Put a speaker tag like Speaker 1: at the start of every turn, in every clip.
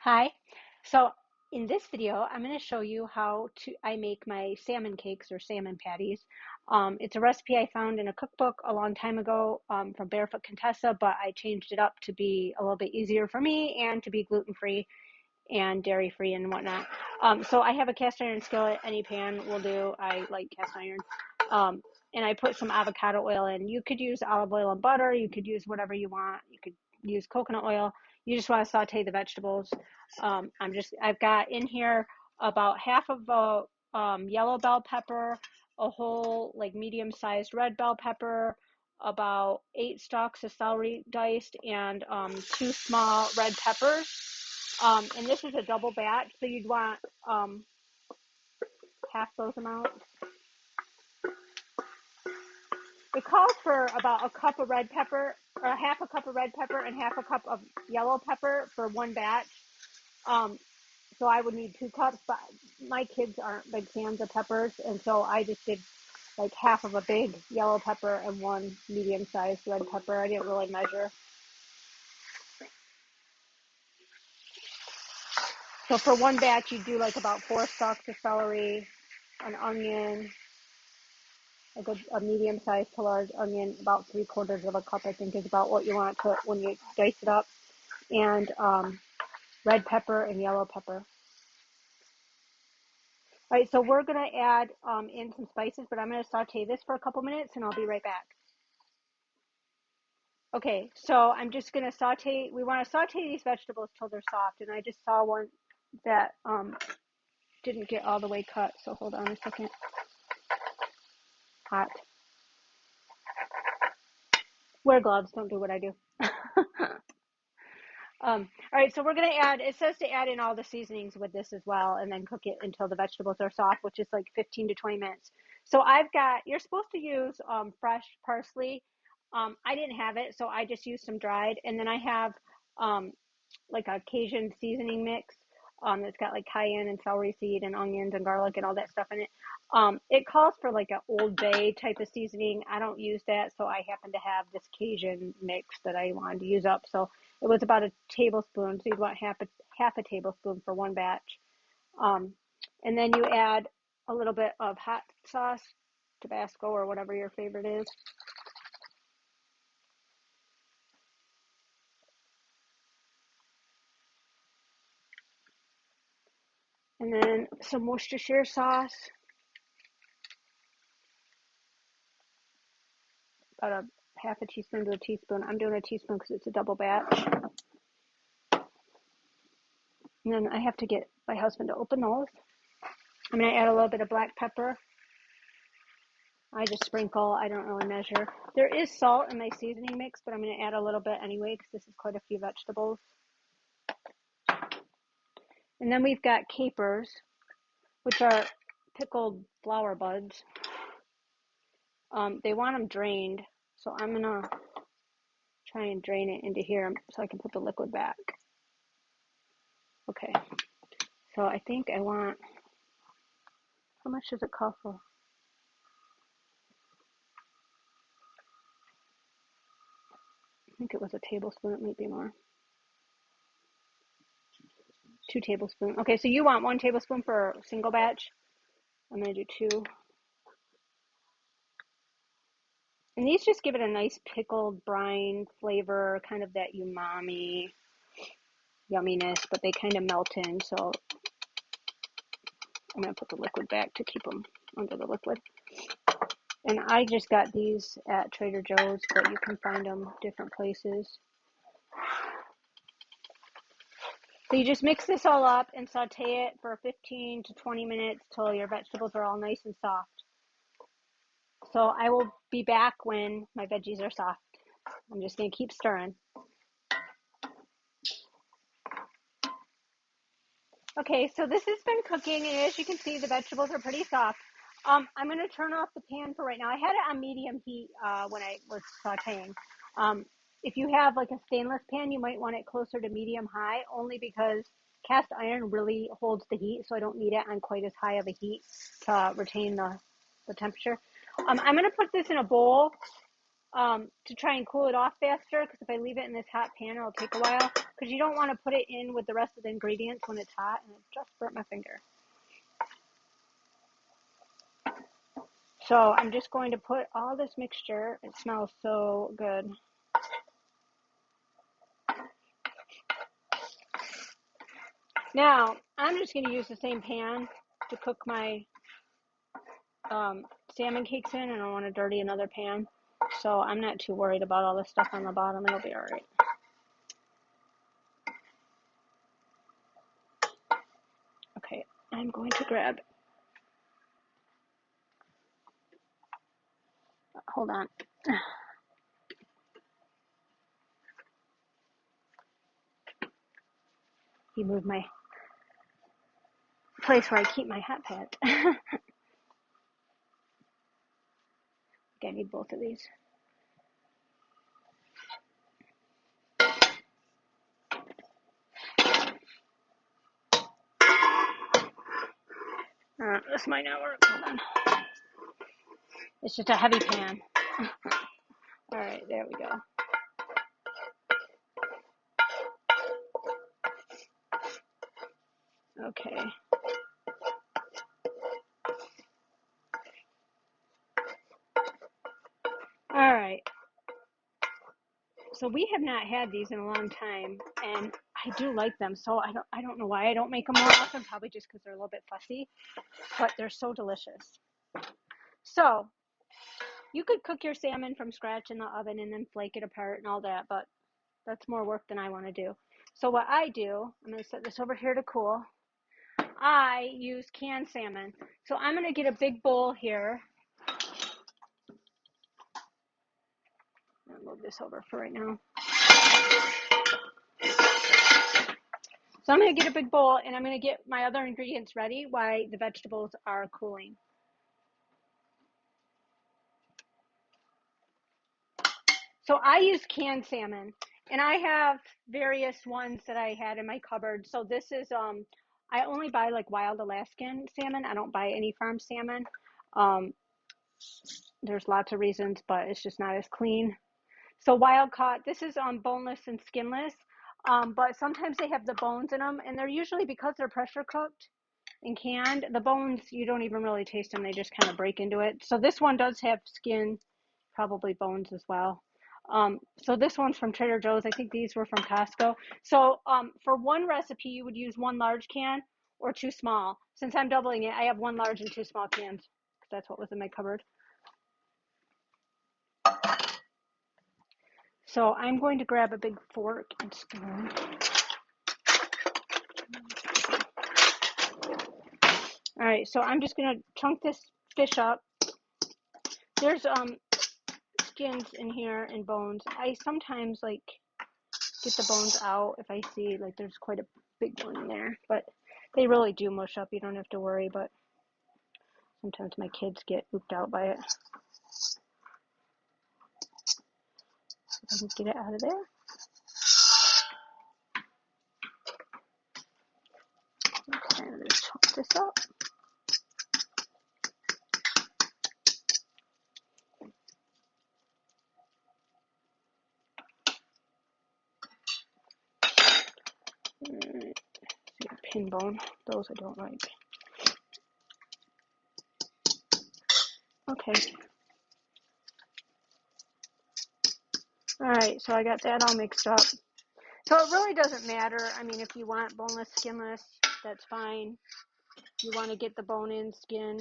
Speaker 1: Hi. So in this video, I'm going to show you I make my salmon cakes or salmon patties. It's a recipe I found in a cookbook a long time ago from Barefoot Contessa, but I changed it up to be a little bit easier for me and to be gluten-free and dairy-free and whatnot. So I have a cast iron skillet. Any pan will do. I like cast iron. And I put some avocado oil in. You could use olive oil and butter. You could use whatever you want. You could use coconut oil. You just want to saute the vegetables. I've got in here about half of a yellow bell pepper, a whole like medium-sized red bell pepper, about 8 stalks of celery diced, and 2 small red peppers. And this is a double batch, so you'd want half those amounts. It calls for about a cup of red pepper, or half a cup of red pepper and half a cup of yellow pepper for one batch. So I would need 2 cups, but my kids aren't big fans of peppers, and so I just did like half of a big yellow pepper and 1 medium-sized red pepper. I didn't really measure. So for one batch, you do like about 4 stalks of celery, an onion, a medium-sized to large onion, about 3/4 of a cup, I think, is about what you want to when you dice it up, and red pepper and yellow pepper. All right, so we're going to add in some spices, but I'm going to saute this for a couple minutes, and I'll be right back. Okay, so I'm just going to saute. We want to saute these vegetables till they're soft, and I just saw one that didn't get all the way cut, so hold on a second. Hot. Wear gloves, don't do what I do. All right, so we're going to add, it says to add in all the seasonings with this as well, and then cook it until the vegetables are soft, which is like 15 to 20 minutes. So you're supposed to use fresh parsley. I didn't have it, so I just used some dried. And then I have like a Cajun seasoning mix that's got like cayenne and celery seed and onions and garlic and all that stuff in it. It calls for like an Old Bay type of seasoning. I don't use that, so I happen to have this Cajun mix that I wanted to use up. So it was about a tablespoon, so you'd want half a tablespoon for one batch. And then you add a little bit of hot sauce, Tabasco or whatever your favorite is. And then some Worcestershire sauce, about a half a teaspoon to a teaspoon. I'm doing a teaspoon because it's a double batch. And then I have to get my husband to open those. I'm going to add a little bit of black pepper. I just sprinkle. I don't really measure. There is salt in my seasoning mix, but I'm going to add a little bit anyway because this is quite a few vegetables. And then we've got capers, which are pickled flower buds. They want them drained, so I'm going to try and drain it into here so I can put the liquid back. Okay, so I think I want, how much does it cost for? I think it was a tablespoon, it might be more. 2 tablespoons. Okay, so you want 1 tablespoon for a single batch. I'm going to do 2. And these just give it a nice pickled brine flavor, kind of that umami yumminess, but they kind of melt in, so I'm going to put the liquid back to keep them under the liquid. And I just got these at Trader Joe's, but you can find them different places. So you just mix this all up and saute it for 15 to 20 minutes till your vegetables are all nice and soft. So I will be back when my veggies are soft. I'm just going to keep stirring. Okay, so this has been cooking, and as you can see, the vegetables are pretty soft. I'm going to turn off the pan for right now. I had it on medium heat when I was sauteing. If you have like a stainless pan, you might want it closer to medium high, only because cast iron really holds the heat, so I don't need it on quite as high of a heat to retain the temperature. I'm going to put this in a bowl, to try and cool it off faster, because if I leave it in this hot pan, it'll take a while, because you don't want to put it in with the rest of the ingredients when it's hot, and it just burnt my finger. So I'm just going to put all this mixture. It smells so good. Now, I'm just going to use the same pan to cook my salmon cakes in, and I don't want to dirty another pan. So I'm not too worried about all the stuff on the bottom. It'll be all right. Okay, I'm going to grab, hold on. You moved my place where I keep my hot pad. I need both of these. This might not work. Hold on. It's just a heavy pan. All right, there we go. Okay. All right. So we have not had these in a long time, and I do like them. So I don't know why I don't make them more often. Probably just because they're a little bit fussy, but they're so delicious. So you could cook your salmon from scratch in the oven and then flake it apart and all that, but that's more work than I want to do. So what I do, I'm going to set this over here to cool. I use canned salmon. So I'm going to get a big bowl here. I'll move this over for right now. So I'm going to get a big bowl, and I'm going to get my other ingredients ready while the vegetables are cooling. So I use canned salmon, and I have various ones that I had in my cupboard. So this is, I only buy like wild Alaskan salmon. I don't buy any farm salmon. There's lots of reasons, but it's just not as clean. So wild caught, this is boneless and skinless, but sometimes they have the bones in them, and they're usually, because they're pressure cooked and canned, the bones, you don't even really taste them. They just kind of break into it. So this one does have skin, probably bones as well. So this one's from Trader Joe's. I think these were from Costco. So for one recipe, you would use one large can or two small. Since I'm doubling it, I have one large and two small cans, because that's what was in my cupboard. So I'm going to grab a big fork and spoon. All right, so I'm just going to chunk this fish up. There's skins in here and bones. I sometimes like get the bones out if I see like there's quite a big one in there, but they really do mush up. You don't have to worry, but sometimes my kids get pooped out by it. I can get it out of there. Okay, I'm going to chop this up. Alright, pin bone. Those I don't like. Okay. Alright, so I got that all mixed up. So it really doesn't matter. I mean, if you want boneless, skinless, that's fine. If you want to get the bone in, skin,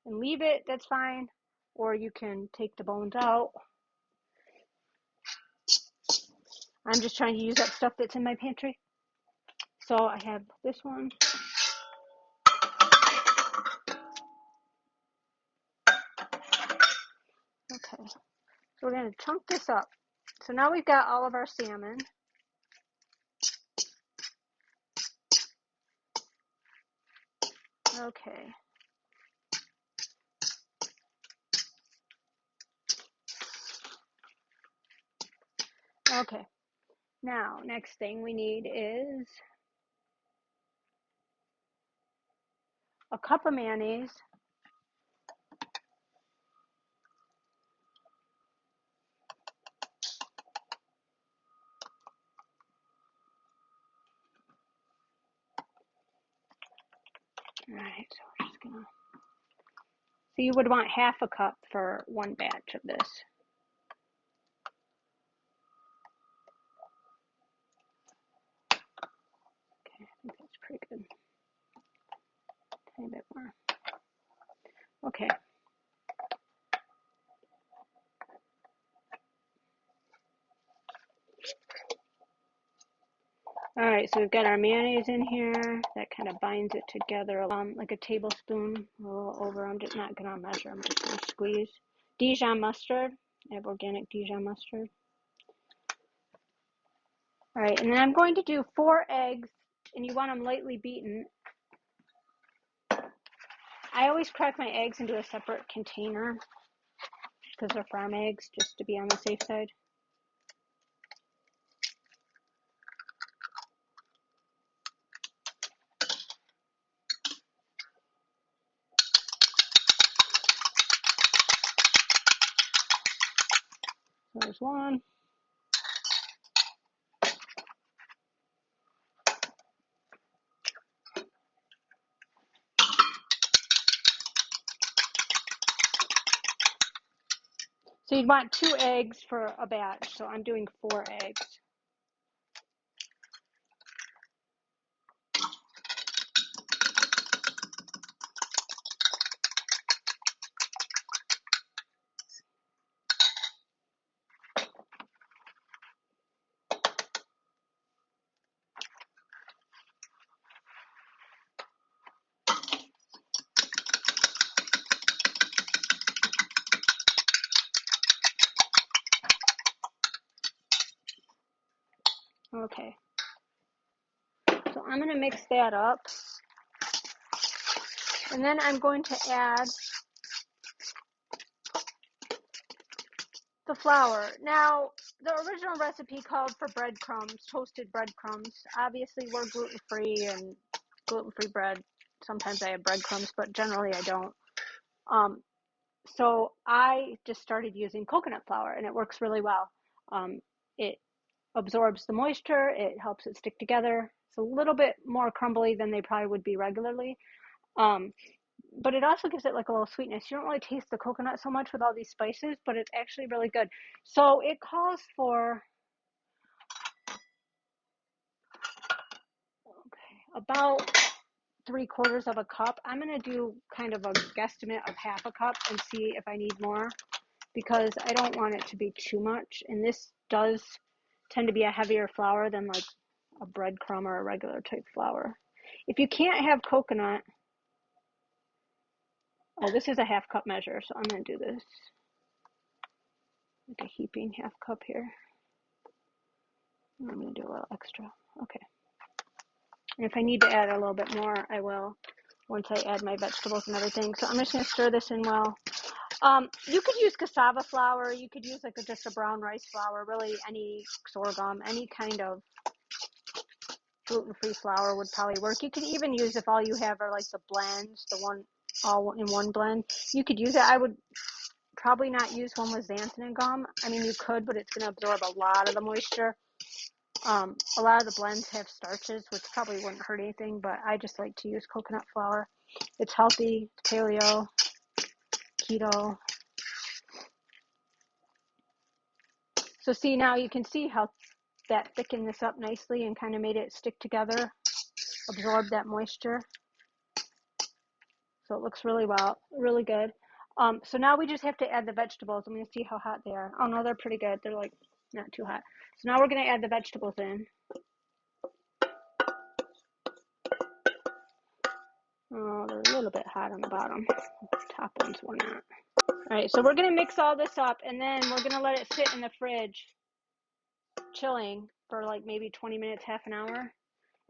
Speaker 1: and leave it, that's fine. Or you can take the bones out. I'm just trying to use up stuff that's in my pantry. So I have this one. Okay, so we're going to chunk this up. So now we've got all of our salmon. Okay. Okay. Now, next thing we need is a cup of mayonnaise, All right, so we're just gonna. So you would want half a cup for one batch of this. Okay, I think that's pretty good. Tiny bit more. Okay. All right, so we've got our mayonnaise in here. That kind of binds it together, like a tablespoon, a little over. I'm just not gonna measure. I'm just gonna squeeze. Dijon mustard. I have organic Dijon mustard. All right, and then I'm going to do 4 eggs, and you want them lightly beaten. I always crack my eggs into a separate container because they're farm eggs, just to be on the safe side. So there's one. So you'd want 2 eggs for a batch, so I'm doing 4 eggs. Okay. So I'm going to mix that up. And then I'm going to add the flour. Now, the original recipe called for breadcrumbs, toasted breadcrumbs. Obviously, we're gluten-free and gluten-free bread. Sometimes I have breadcrumbs, but generally I don't. So I just started using coconut flour, and it works really well. It absorbs the moisture. It helps it stick together. It's a little bit more crumbly than they probably would be regularly. But it also gives it like a little sweetness. You don't really taste the coconut so much with all these spices, but it's actually really good. So it calls for about 3/4 of a cup. I'm going to do kind of a guesstimate of half a cup and see if I need more, because I don't want it to be too much. And this does tend to be a heavier flour than like a breadcrumb or a regular type flour. If you can't have coconut, oh, this is a half cup measure, so I'm going to do this like a heaping half cup here. I'm going to do a little extra. Okay. And if I need to add a little bit more, I will once I add my vegetables and everything. So I'm just going to stir this in well. You could use cassava flour. You could use like just a brown rice flour. Really, any sorghum, any kind of gluten-free flour would probably work. You could even use, if all you have are like the blends, the one all in one blend, you could use it. I would probably not use one with xanthan and gum. I mean, you could, but it's going to absorb a lot of the moisture. A lot of the blends have starches, which probably wouldn't hurt anything, but I just like to use coconut flour. It's healthy, it's paleo, keto. So see, now you can see how that thickened this up nicely and kind of made it stick together, absorb that moisture. So it looks really well, really good. So now we just have to add the vegetables. I'm going to see how hot they are. Oh no, they're pretty good. They're like not too hot. So now we're going to add the vegetables in. Oh, they're a little bit hot on the bottom. The top ones were not. All right, so we're going to mix all this up, and then we're going to let it sit in the fridge, chilling for like maybe 20 minutes, half an hour.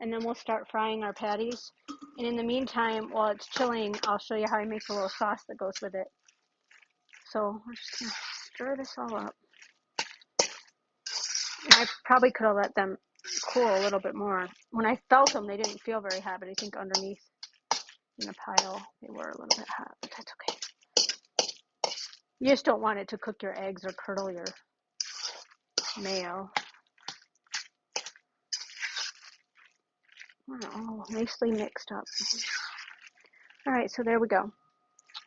Speaker 1: And then we'll start frying our patties. And in the meantime, while it's chilling, I'll show you how I make the little sauce that goes with it. So we're just going to stir this all up. And I probably could have let them cool a little bit more. When I felt them, they didn't feel very hot, but I think underneath in the pile, they were a little bit hot, but that's okay. You just don't want it to cook your eggs or curdle your mayo. Oh, nicely mixed up. All right, so there we go.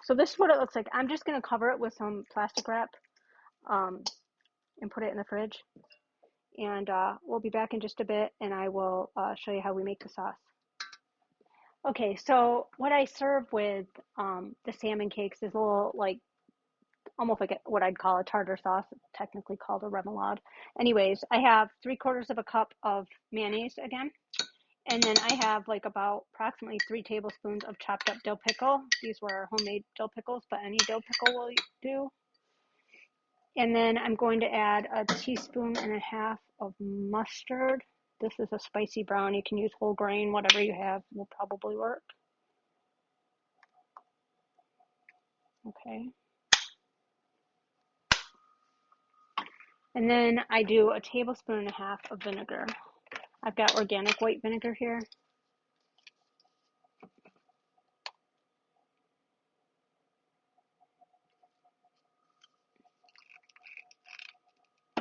Speaker 1: So this is what it looks like. I'm just going to cover it with some plastic wrap and put it in the fridge. And we'll be back in just a bit, and I will show you how we make the sauce. Okay, so what I serve with the salmon cakes is a little like almost like what I'd call a tartar sauce. It's technically called a remoulade. Anyways, I have 3/4 of a cup of mayonnaise again. And then I have like about approximately 3 tablespoons of chopped up dill pickle. These were homemade dill pickles, but any dill pickle will do. And then I'm going to add 1.5 teaspoons of mustard. This is a spicy brown. You can use whole grain, whatever you have will probably work. Okay. And then I do 1.5 tablespoons of vinegar. I've got organic white vinegar here.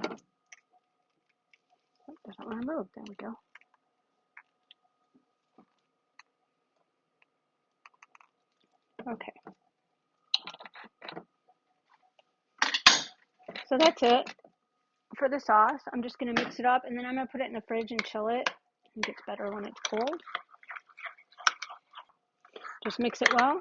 Speaker 1: Oh, doesn't want to move. There we go. Okay. So that's it for the sauce. I'm just going to mix it up, and then I'm going to put it in the fridge and chill it. It gets better when it's cold. Just mix it well.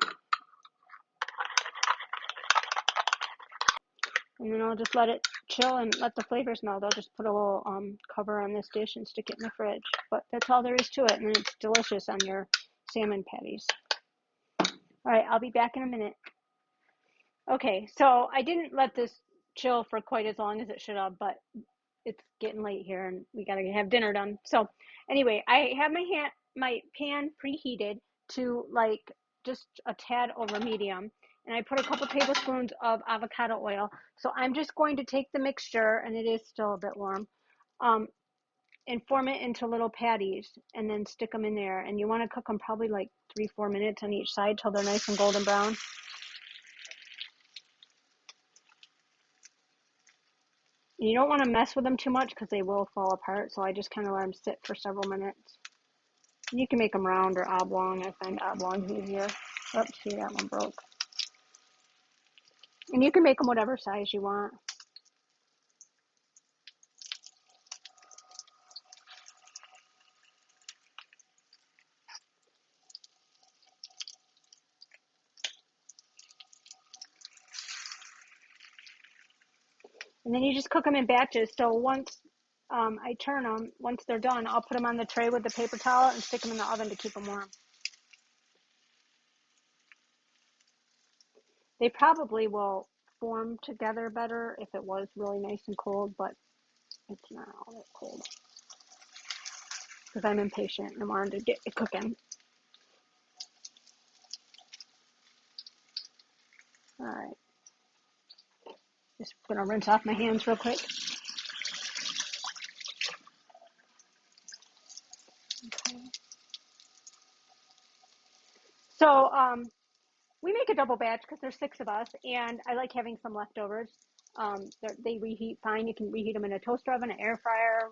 Speaker 1: And then I'll just let it chill and let the flavors melt. I'll just put a little cover on this dish and stick it in the fridge. But that's all there is to it, and then it's delicious on your salmon patties. All right, I'll be back in a minute. Okay, so I didn't let this chill for quite as long as it should have, but it's getting late here and we gotta have dinner done. So anyway, I have my pan preheated to like just a tad over medium, and I put a couple tablespoons of avocado oil. So I'm just going to take the mixture, and it is still a bit warm, and form it into little patties and then stick them in there. And you want to cook them probably like 3-4 minutes on each side till they're nice and golden brown. You don't want to mess with them too much because they will fall apart, so I just kind of let them sit for several minutes. You can make them round or oblong. I find oblongs easier. Oops, see, that one broke. And you can make them whatever size you want. And then you just cook them in batches. So once I turn them, once they're done, I'll put them on the tray with the paper towel and stick them in the oven to keep them warm. They probably will form together better if it was really nice and cold, but it's not all that cold because I'm impatient and I wanted to get it cooking. All right. Just gonna rinse off my hands real quick. Okay. So we make a double batch because there's 6 of us, and I like having some leftovers. They reheat fine. You can reheat them in a toaster oven, an air fryer,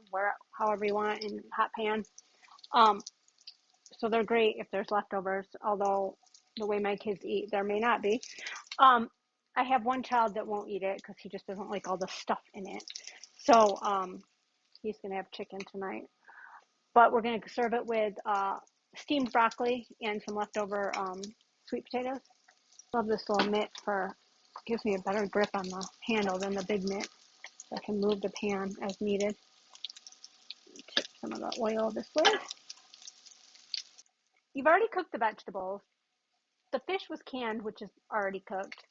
Speaker 1: however you want, in a hot pan. So they're great if there's leftovers, although the way my kids eat, there may not be. I have one child that won't eat it because he just doesn't like all the stuff in it. So he's going to have chicken tonight. But we're going to serve it with steamed broccoli and some leftover sweet potatoes. Love this little mitt gives me a better grip on the handle than the big mitt. So I can move the pan as needed. Tip some of the oil this way. You've already cooked the vegetables. The fish was canned, which is already cooked.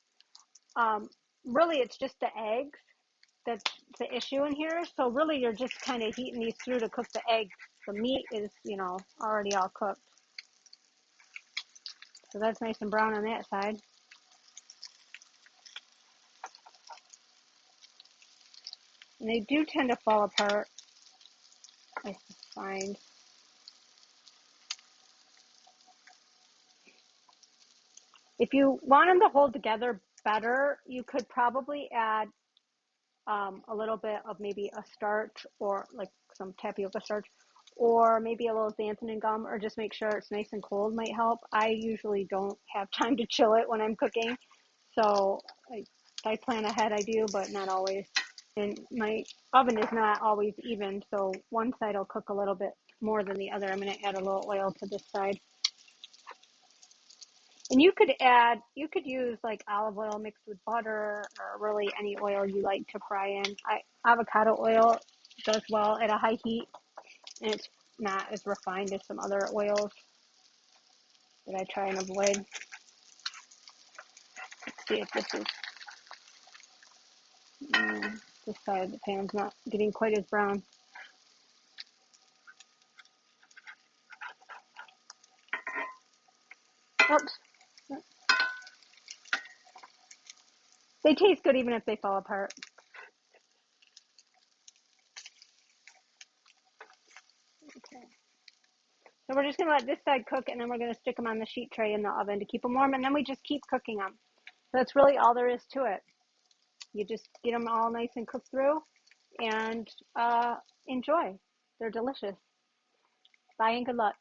Speaker 1: Really, it's just the eggs that's the issue in here. So really, you're just kind of heating these through to cook the eggs. The meat is, already all cooked. So that's nice and brown on that side. And they do tend to fall apart, I find. If you want them to hold together better, you could probably add a little bit of maybe a starch or like some tapioca starch, or maybe a little xanthan gum, or just make sure it's nice and cold might help. I usually don't have time to chill it when I'm cooking, so if I plan ahead, I do, but not always. And my oven is not always even, so one side will cook a little bit more than the other. I'm going to add a little oil to this side. And you could use like olive oil mixed with butter, or really any oil you like to fry in. Avocado oil does well at a high heat, and it's not as refined as some other oils that I try and avoid. Let's see if this is, this side of the pan's not getting quite as brown. Oops. They taste good even if they fall apart. Okay. So we're just going to let this side cook, and then we're going to stick them on the sheet tray in the oven to keep them warm, and then we just keep cooking them. So that's really all there is to it. You just get them all nice and cooked through, and enjoy. They're delicious. Bye and good luck.